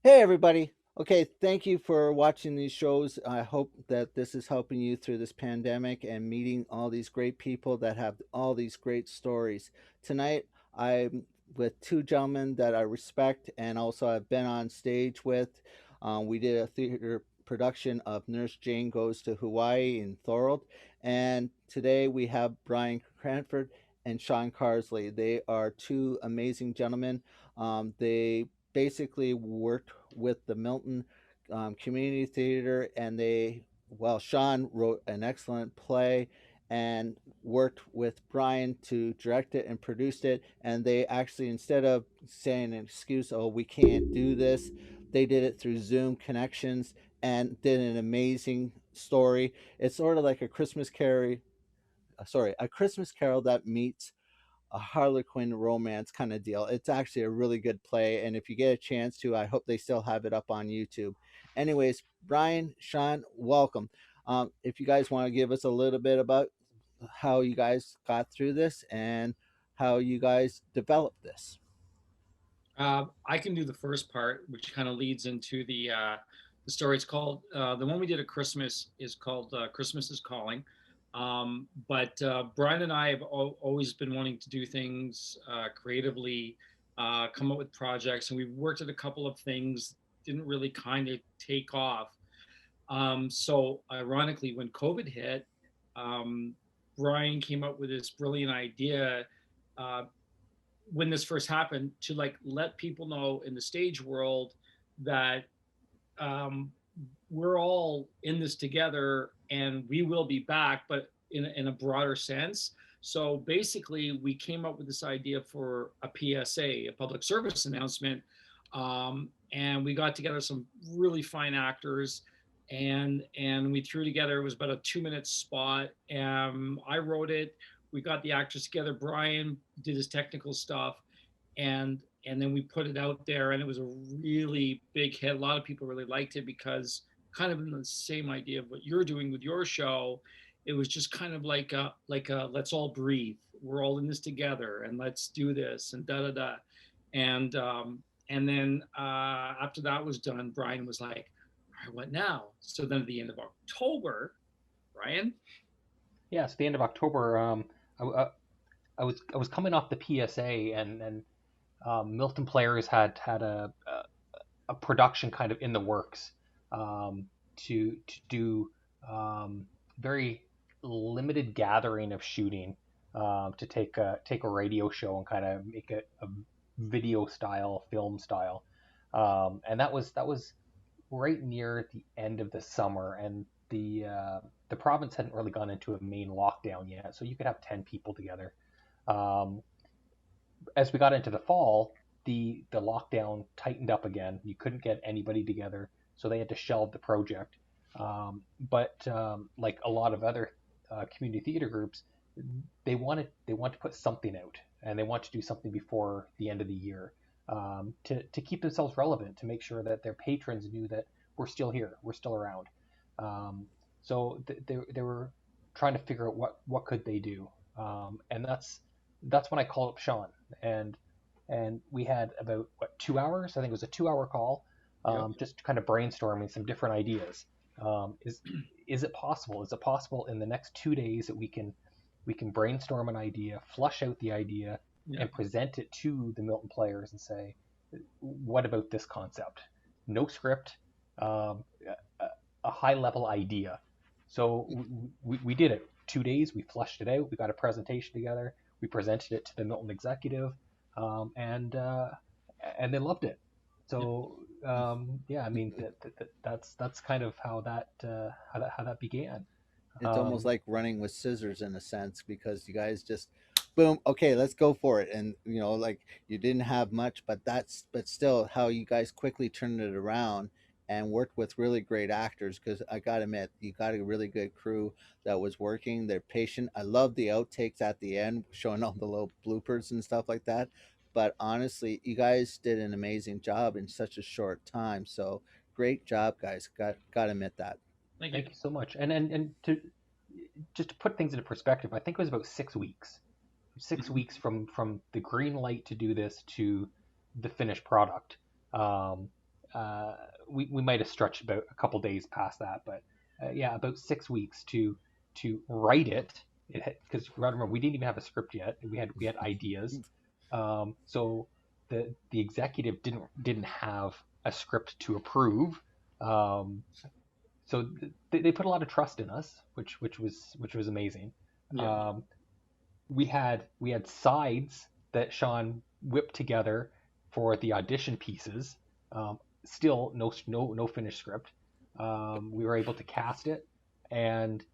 Hey, everybody. Okay, thank you for watching these shows. I hope that this is helping you through this pandemic and meeting all these great people that have all these great stories. Tonight, I'm with two gentlemen that I respect and also I've been on stage with. We did a theater production of Nurse Jane Goes to Hawaii in Thorold. And today we have Brian Cranford and Sean Carlsey. They are two amazing gentlemen. They basically worked with the Milton Community Theater, and Sean wrote an excellent play and worked with Brian to direct it and produced it. And they actually, instead of saying an excuse, oh, we can't do this, they did it through Zoom connections and did an amazing story. It's sort of like a Christmas Carol that meets a Harlequin romance kind of deal. It's actually a really good play, and if you get a chance to, I hope they still have it up on YouTube. Anyways, Brian, Sean, welcome. If you guys want to give us a little bit about how you guys got through this and how you guys developed this. I can do the first part, which kind of leads into the story. It's called the one we did at Christmas is called Christmas is Calling. But Brian and I have always been wanting to do things creatively, come up with projects, and we've worked at a couple of things. Didn't really kind of take off. So ironically, when COVID hit, um, Brian came up with this brilliant idea. Uh, when this first happened, to like let people know in the stage world that um, we're all in this together and we will be back, but in a broader sense. So basically, we came up with this idea for a PSA, a public service announcement, and we got together some really fine actors, and we threw together. It was about a 2 minute spot. I wrote it. We got the actors together. Brian did his technical stuff, and then we put it out there, and it was a really big hit. A lot of people really liked it because kind of in the same idea of what you're doing with your show. It was just kind of like a let's all breathe. We're all in this together, and let's do this, and da da da. And and then after that was done, Brian was like, "All right, what now?" So then at the end of October, Brian, Yeah, it's the end of October. I, I, I was coming off the PSA, and Milton Players had a production kind of in the works, to do very limited gathering of shooting, to take a radio show and kind of make it a video style, film style, and that was right near the end of the summer, and the province hadn't really gone into a main lockdown yet, so you could have 10 people together. Um, as we got into the fall, the lockdown tightened up again. You couldn't get anybody together, so they had to shelve the project. But like a lot of other community theater groups, they want to put something out, and they want to do something before the end of the year, to keep themselves relevant, to make sure that their patrons knew that we're still here, we're still around. Um, so they were trying to figure out what could they do, and that's when I called up Sean, and we had about 2 hours. I think it was a 2 hour call, yep, just kind of brainstorming some different ideas. Um, is is it possible? Is it possible in the next 2 days that we can brainstorm an idea, flush out the idea, yep, and present it to the Milton players and say, what about this concept? No script, a high level idea. So we did it 2 days. We flushed it out. We got a presentation together. We presented it to the Milton executive, um, and uh, and they loved it. yep. So yeah, I mean that's kind of how that began. It's almost Um, like running with scissors in a sense because you guys just boom, okay, let's go for it. And like you didn't have much, but still how you guys quickly turned it around and worked with really great actors because I gotta admit, you got a really good crew that was working. They're patient. I love the outtakes at the end showing all the little bloopers and stuff like that. But honestly, you guys did an amazing job in such a short time. So great job, guys. Gotta admit that. Thank you. Thank you so much. And to just to put things into perspective, I think it was about 6 weeks. Six Mhm. weeks from the green light to do this to the finished product. Um, we might have stretched about a couple days past that, but yeah, about 6 weeks to write it. Because remember, we didn't even have a script yet. We had ideas. So the executive didn't have a script to approve. Um, so they put a lot of trust in us, which was amazing. Yeah. Um, we had sides that Sean whipped together for the audition pieces. Still no finished script. We were able to cast it, and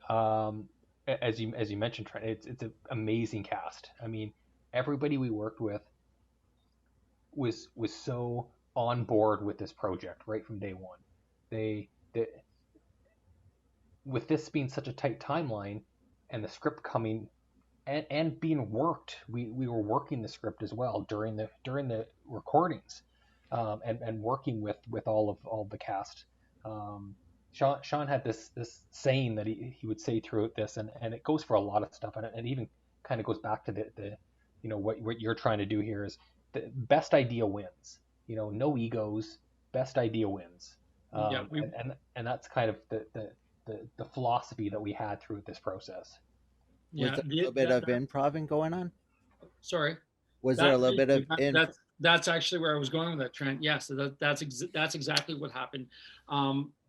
um, as you mentioned, Trent, it's an amazing cast. I mean, everybody we worked with was so on board with this project right from day one. They with this being such a tight timeline and the script coming and being worked, we were working the script as well during the recordings, and working with all the cast. Sean had this saying that he would say throughout this, and it goes for a lot of stuff, and it even kind of goes back to the what you're trying to do here is the best idea wins. No egos, best idea wins. Yeah. And that's kind of the philosophy that we had throughout this process. Was Yeah. there a little bit of improv going on? Sorry. Was there a That little bit of that's actually where I was going with that, Trent. Yes, that's exactly what happened.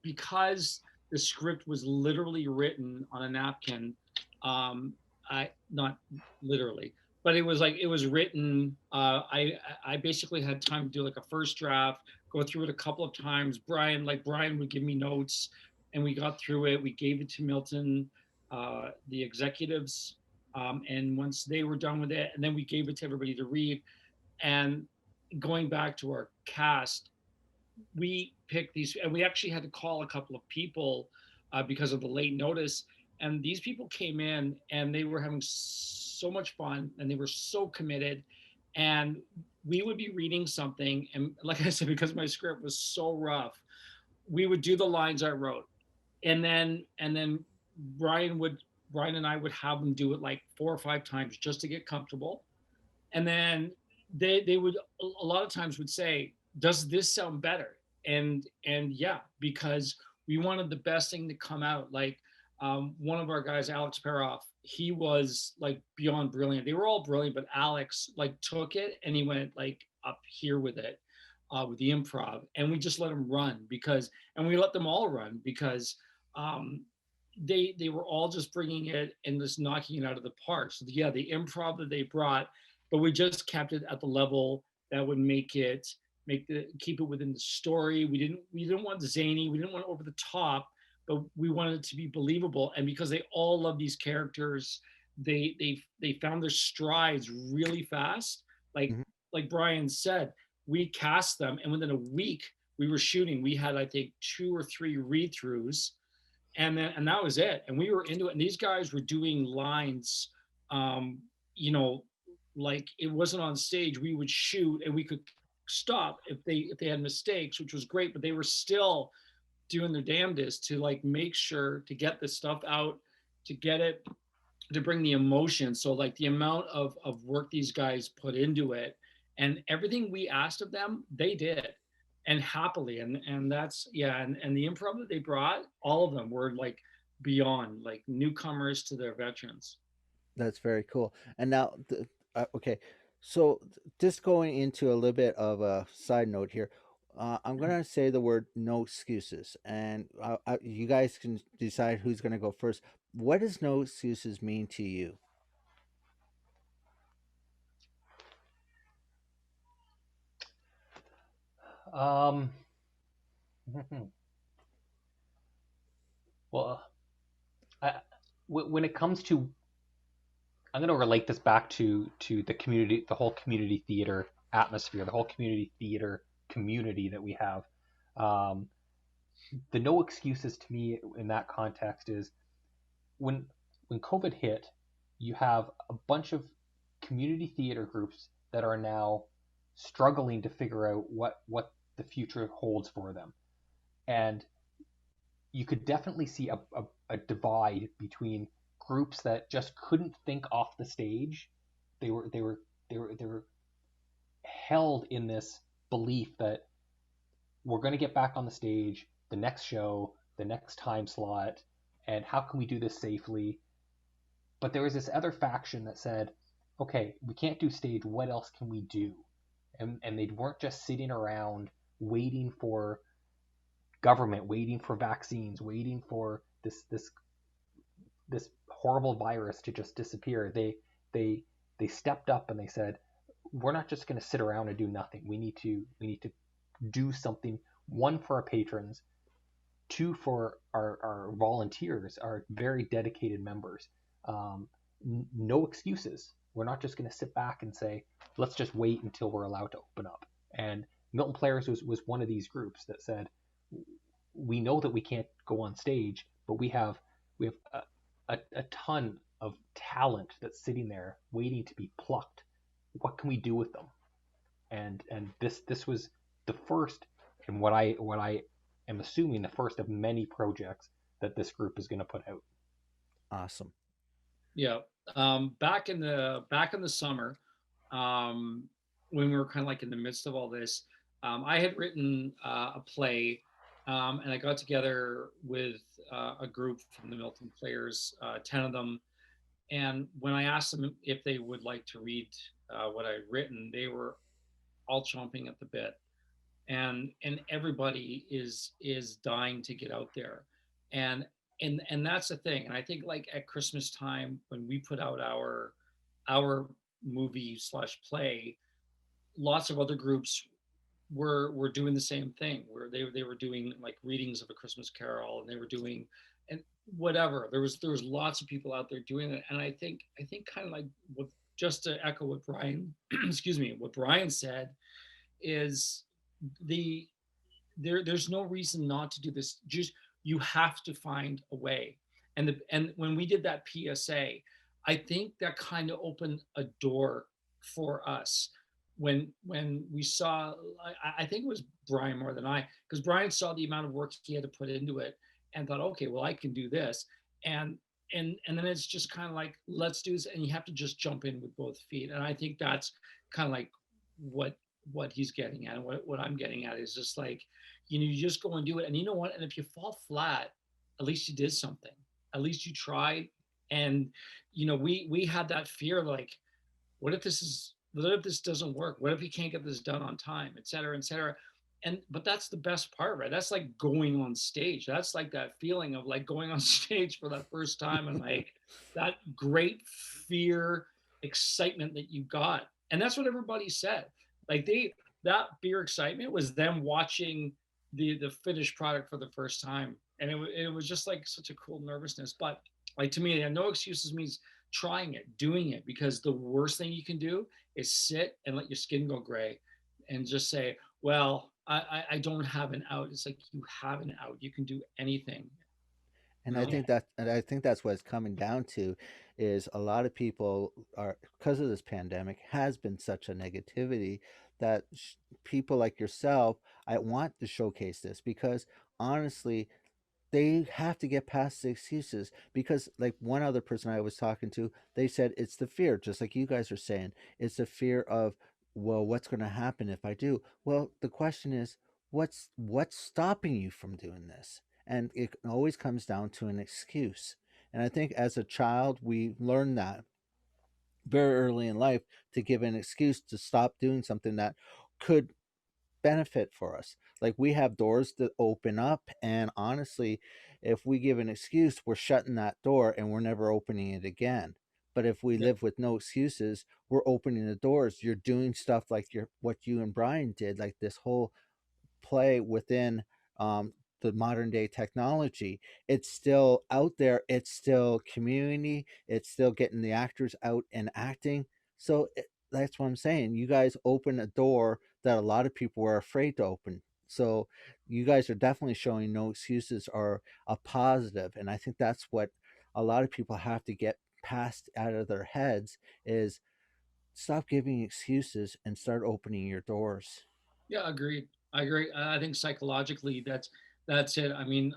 Because the script was literally written on a napkin. I Not literally, but it was written. I basically had time to do like a first draft, go through it a couple of times. Brian would give me notes, and we got through it. We gave it to Milton, the executives, and once they were done with it, and then we gave it to everybody to read. And going back to our cast, we picked these, and we actually had to call a couple of people because of the late notice. And these people came in, and they were having so much fun, and they were so committed. And we would be reading something, and like I said, because my script was so rough, we would do the lines I wrote, and then Brian would Brian and I would have them do it like 4 or 5 times just to get comfortable, and then they would a lot of times would say, does this sound better? And yeah, because we wanted the best thing to come out. Like, one of our guys, Alex Paroff, he was like beyond brilliant. They were all brilliant, but Alex like took it and he went like up here with it, with the improv, and we just let him run because, and we let them all run because, um, they were all just bringing it and just knocking it out of the park. So yeah, the improv that they brought, but we just kept it at the level that would keep it within the story. We didn't want zany, we didn't want over the top, but we wanted it to be believable. And because they all love these characters, they found their strides really fast. Like Mhm. like Brian said, we cast them, and within a week we were shooting. We had, I think, 2 or 3 read-throughs, and that was it. And we were into it. And these guys were doing lines, um, you know, like it wasn't on stage. We would shoot and we could stop if they had mistakes, which was great. But they were still doing their damnedest to like make sure to get this stuff out, to get it, to bring the emotion. So like the amount of work these guys put into it, and everything we asked of them, they did, and happily. And that's, yeah. And the improv that they brought, all of them were like beyond, like newcomers to their veterans. That's very cool. And now, okay, so just going into a little bit of a side note here, I'm gonna say the word "no excuses," and you guys can decide who's gonna go first. What does "no excuses" mean to you? Um, well, I, when it comes to, I'm going to relate this back to the community, the whole community theater atmosphere, the whole community theater community that we have. Um, the no excuses to me in that context is when when COVID hit, you have a bunch of community theater groups that are now struggling to figure out what the future holds for them, and you could definitely see a divide between groups that just couldn't think off the stage. They were held in this belief that we're going to get back on the stage, the next show, the next time slot, and how can we do this safely? But there was this other faction that said, okay, we can't do stage. What else can we do? And they weren't just sitting around waiting for government, waiting for vaccines, waiting for this horrible virus to just disappear. They they stepped up and they said, we're not just going to sit around and do nothing. We need to do something. One, for our patrons. Two, for our volunteers, our very dedicated members. Um, no excuses. We're not just going to sit back and say, let's just wait until we're allowed to open up. And Milton Players was one of these groups that said, we know that we can't go on stage, but we have a ton of talent that's sitting there waiting to be plucked. What can we do with them? And this was the first, and what I am assuming the first of many projects that this group is going to put out. Awesome. Yeah. Back in the summer, um, when we were kind of like in the midst of all this, I had written a play, and I got together with a group from the Milton Players, 10 of them. And when I asked them if they would like to read what I'd written, they were all chomping at the bit, and everybody is dying to get out there, and and that's the thing. And I think like at Christmas time when we put out our movie slash play, lots of other groups were doing the same thing, where they were doing like readings of A Christmas Carol, and they were doing and whatever. There was lots of people out there doing it, and I think kind of like what, just to echo what Brian excuse me, what Brian said, is the there's no reason not to do this. Just you have to find a way. And when we did that PSA, I think that kind of opened a door for us when we saw. I think it was Brian more than I, because Brian saw the amount of work he had to put into it and thought, okay, well I can do this. and and then it's just kind of like, let's do this, and you have to just jump in with both feet. And I think that's kind of like what what he's getting at, and what I'm getting at is just like, you just go and do it. And you know what? And if you fall flat, at least you did something. At least you tried. And we had that fear, like, what if this doesn't work? What if you can't get this done on time, et cetera, et cetera. And but that's the best part, right? That's like going on stage. That's like that feeling of like going on stage for that first time, and like that great fear, excitement that you got. And that's what everybody said. Like that beer excitement was them watching the finished product for the first time. And it was just like such a cool nervousness. But like, to me, no excuses means trying it, doing it, because the worst thing you can do is sit and let your skin go gray and just say, well, I don't have an out. It's like, you have an out. You can do anything, you And I know? Yeah. think that, and I think that's what it's coming down to, is a lot of people are, because of this pandemic has been such a negativity, that people like yourself, I want to showcase this because honestly, they have to get past the excuses. Because like one other person I was talking to, they said it's the fear, just like you guys are saying, it's the fear of, well, what's going to happen if I do? Well, the question is, what's stopping you from doing this? And it always comes down to an excuse. And I think as a child we learn that very early in life, to give an excuse to stop doing something that could benefit for us. Like we have doors that open up, and honestly, if we give an excuse, we're shutting that door and we're never opening it again. But if we Yeah. live with no excuses, we're opening the doors. You're doing stuff like what you and Brian did, like this whole play within the modern day technology. It's still out there. It's still community. It's still getting the actors out and acting. So that's what I'm saying. You guys open a door that a lot of people were afraid to open. So you guys are definitely showing no excuses are a positive, and I think that's what a lot of people have to get past out of their heads is stop giving excuses and start opening your doors. Yeah, agreed. I agree. I think psychologically, that's it. I mean,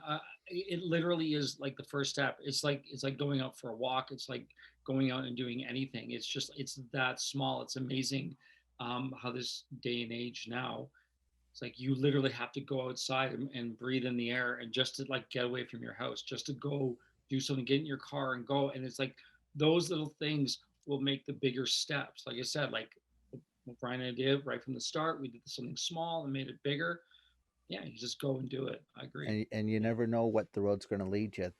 it literally is like the first step. It's like going out for a walk. It's like going out and doing anything. It's that small. It's amazing how this day and age now, It's like you literally have to go outside and breathe in the air and just to like get away from your house, just to go do something, get in your car and go. And it's like those little things will make the bigger steps. Like I said, like what Brian and I did right from the start, we did something small and made it bigger. Yeah, you just go and do it. I agree. And you never know what the road's going to lead you,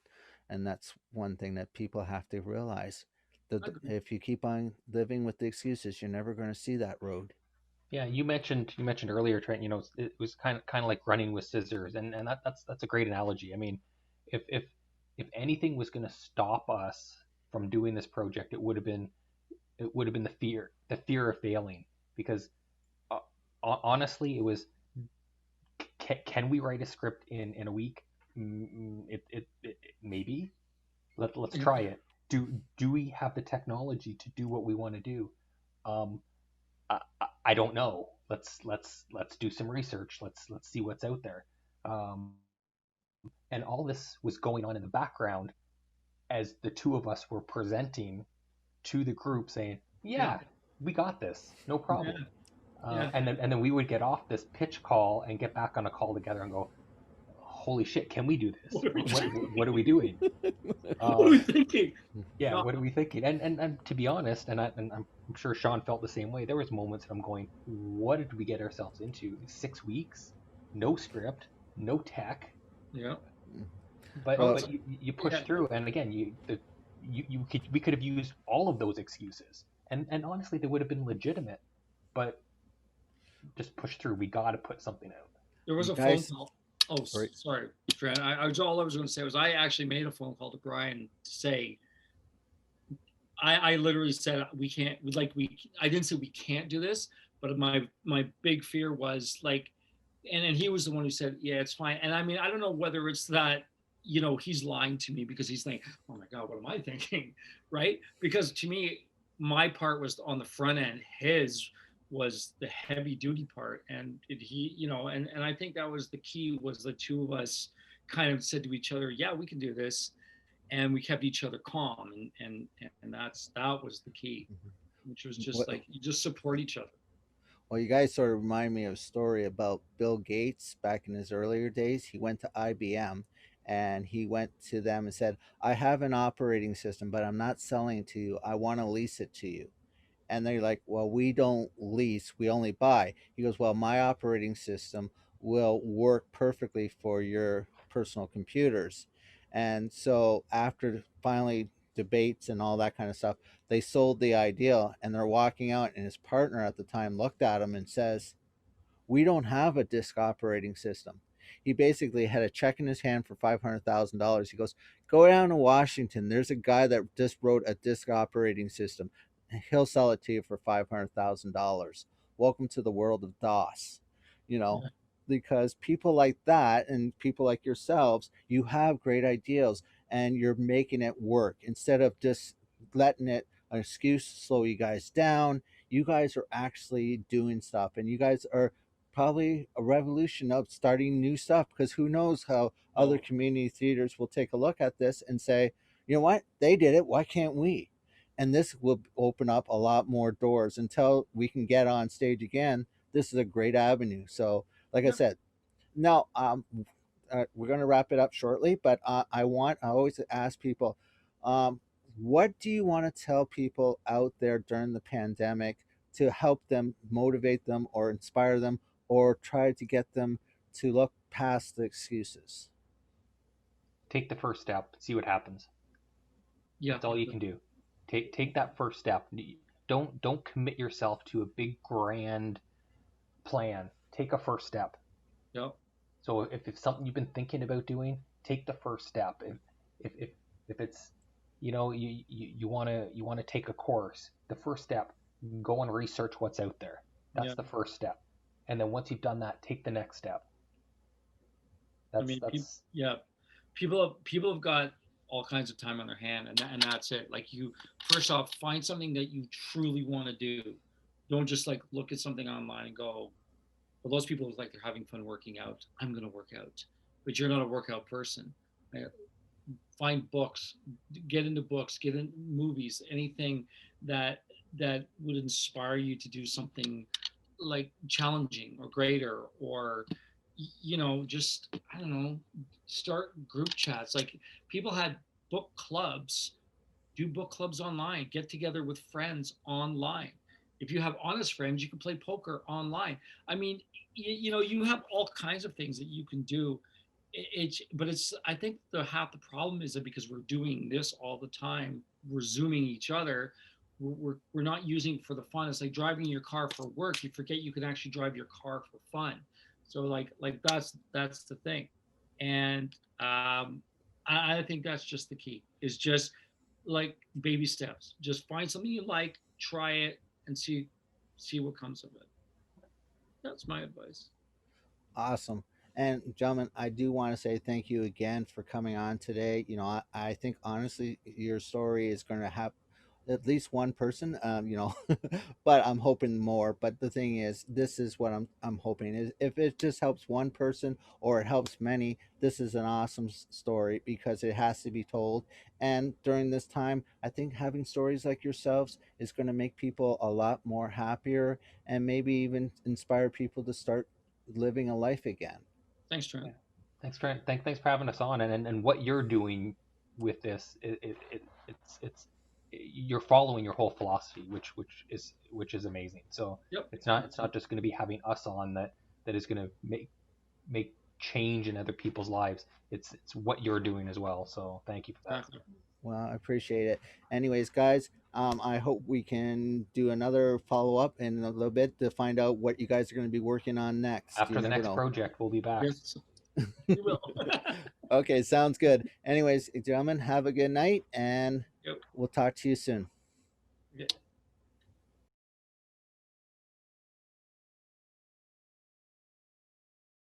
and that's one thing that people have to realize. I That agree. if you keep on living with the excuses, you're never going to see that road. Yeah, you mentioned earlier, Trent. It was kind of like running with scissors, and that's a great analogy. I mean, if anything was going to stop us from doing this project, it would have been the fear of failing, because uh, honestly, it was, can we write a script in a week? Maybe. Let's Yeah. try it. Do we have the technology to do what we want to do? Um, I don't know. Let's do some research. Let's see what's out there. And all this was going on in the background as the two of us were presenting to the group, saying, Yeah. "Yeah, we got this, no Yeah. problem." Yeah. And then we would get off this pitch call and get back on a call together and go, "Holy shit, can we do this? What are we What are doing? we doing?" What are we Um, thinking? yeah, Yeah. what are we thinking? And to be honest, and I'm sure Sean felt the same way. There was moments that I'm going, what did we get ourselves into? 6 weeks, no script, no tech, Yeah. but Well, Also, but you push yeah. through, and again, we could have used all of those excuses, and honestly, they would have been legitimate, but just push through. We got to put something out. There was you a phone guys, call. Oh, right? sorry, Fran. I was all I was going to say was I actually made a phone call to Brian to say I literally said we can't like we I didn't say we can't do this, but my big fear was like, and he was the one who said yeah it's fine. And I mean I don't know whether it's that he's lying to me because he's like oh my god what am I thinking, right? Because to me my part was on the front end, his was the heavy duty part, and he and I think that was the key was the two of us kind of said to each other yeah we can do this, and we kept each other calm, and that was the key, which was just What, like you just support each other. well, you guys sort of remind me of a story about Bill Gates back in his earlier days. He went to IBM and he went to them and said, I have an operating system, but I'm not selling it to you. I want to lease it to you. And they're like, well, we don't lease, we only buy. He goes, well, my operating system will work perfectly for your personal computers. And so after finally debates and all that kind of stuff, they sold the idea and they're walking out, and his partner at the time looked at him and says, we don't have a disk operating system. He basically had a check in his hand for $500,000. He goes, go down to Washington. There's a guy that just wrote a disk operating system. He'll sell it to you for $500,000. Welcome to the world of DOS. You know, Yeah, because people like that and people like yourselves, you have great ideas and you're making it work instead of just letting it an excuse slow you guys down. You guys are actually doing stuff, and you guys are probably a revolution of starting new stuff, because who knows how other oh community theaters will take a look at this and say, you know what, they did it, why can't we? And this will open up a lot more doors until we can get on stage again. This is a great avenue. So like I yeah. said, now we're going to wrap it up shortly, but I always ask people, um, what do you want to tell people out there during the pandemic to help them, motivate them, or inspire them, or try to get them to look past the excuses? Take the first step, see what happens. Yeah, That's all you can do. Take that first step. Don't commit yourself to a big grand plan. Take a first step. yeah. So if it's something you've been thinking about doing, take the first step. If it's, you want to take a course, the first step, go and research what's out there. Yeah. That's the first step. And then once you've done that, take the next step. I That's mean, that's yeah, people have got all kinds of time on their hand, and that's it. Like you, first off, find something that you truly want to do. Don't just like look at something online and go. Well, those people like they're having fun working out. I'm gonna work out, but you're not a workout person. Like, find books, get into books, get in movies, anything that would inspire you to do something like challenging or greater, or just, I don't know, start group chats. Like, people had book clubs. Do book clubs online, get together with friends online. If you have honest friends, you can play poker online. I mean, you have all kinds of things that you can do. But it's, I think the half the problem is that because we're doing this all the time, we're zooming each other, we're not using it for the fun. It's like driving your car for work. You forget you can actually drive your car for fun. So like that's the thing. And I think that's just the key, is just like baby steps. Just find something you like, try it, and see what comes of it. That's my advice. Awesome. And gentlemen, I do want to say thank you again for coming on today. I think honestly your story is going to have at least one person, but I'm hoping more. But the thing is, this is what I'm hoping is, if it just helps one person or it helps many, this is an awesome story because it has to be told. And during this time, I think having stories like yourselves is going to make people a lot more happier and maybe even inspire people to start living a life again. Thanks, Trent. Yeah. Thanks for having us on, and what you're doing with this, it's you're following your whole philosophy, which is amazing. So Yep. it's not just going to be having us on that is going to make change in other people's lives. It's what you're doing as well. So thank you for that. Exactly. Well, I appreciate it. Anyways, guys, I hope we can do another follow up in a little bit to find out what you guys are going to be working on next. You After the never next know. project, we'll be back. Yes, you will. Okay, sounds good. Anyways, gentlemen, have a good night and Yep. we'll talk to you soon.